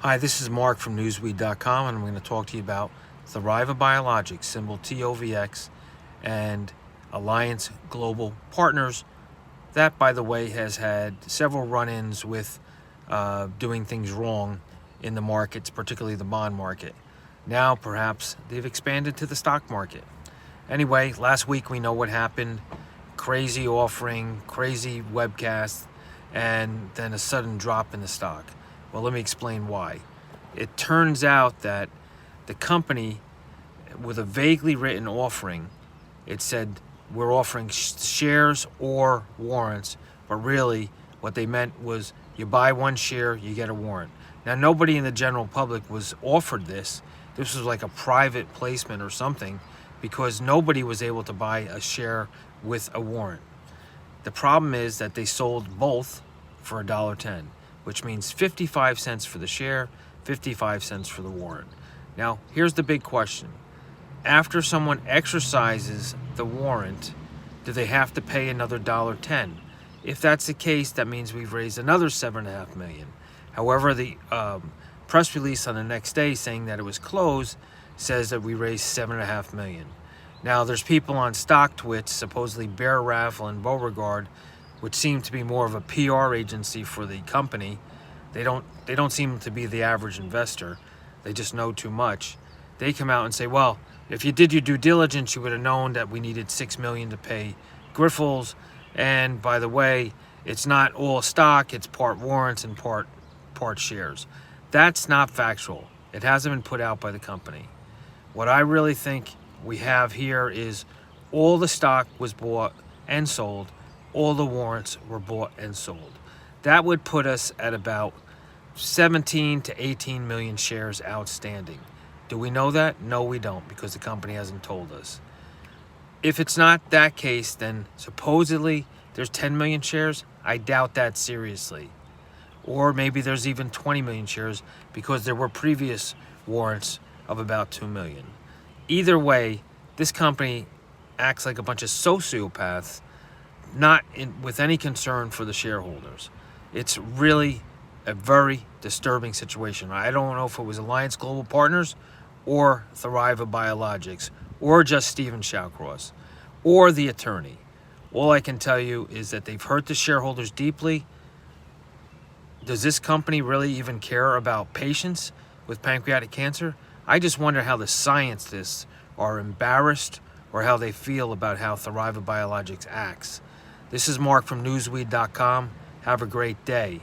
Hi, this is Mark from Newsweed.com, and I'm going to talk to you about Thriva Biologics, symbol Tovx, and Alliance Global Partners. That, by the way, has had several run-ins with doing things wrong in the markets, particularly the bond market. Now, perhaps, they've expanded to the stock market. Anyway, last week we know what happened. Crazy offering, crazy webcast, and then a sudden drop in the stock. Well, let me explain why. It turns out that the company, with a vaguely written offering, it said we're offering shares or warrants, but really what they meant was you buy one share, you get a warrant. Now, nobody in the general public was offered this. This was like a private placement or something, because nobody was able to buy a share with a warrant. The problem is that they sold both for $1.10, which means 55 cents for the share, 55 cents for the warrant. Now, here's the big question. After someone exercises the warrant, do they have to pay another $1.10? If that's the case, that means we've raised another $7.5 million. However, the press release on the next day saying that it was closed says that we raised $7.5 million. Now, there's people on StockTwits, supposedly Bear Raffle and Beauregard, which seem to be more of a PR agency for the company. They don't seem to be the average investor. They just know too much. They come out and say, well, if you did your due diligence, you would have known that we needed $6 million to pay Grifols. And by the way, it's not all stock, it's part warrants and part shares. That's not factual. It hasn't been put out by the company. What I really think we have here is all the stock was bought and sold, all the warrants were bought and sold. That would put us at about 17 to 18 million shares outstanding. Do we know that? No, we don't, because the company hasn't told us. If it's not that case, then supposedly there's 10 million shares. I doubt that seriously. Or maybe there's even 20 million shares, because there were previous warrants of about 2 million. Either way, this company acts like a bunch of sociopaths, not with any concern for the shareholders. It's really a very disturbing situation. I don't know if it was Alliance Global Partners or Thriva Biologics or just Stephen Shawcross or the attorney. All I can tell you is that they've hurt the shareholders deeply. Does this company really even care about patients with pancreatic cancer? I just wonder how the scientists are embarrassed or how they feel about how Thriva Biologics acts. This is Mark from Newsweed.com. Have a great day.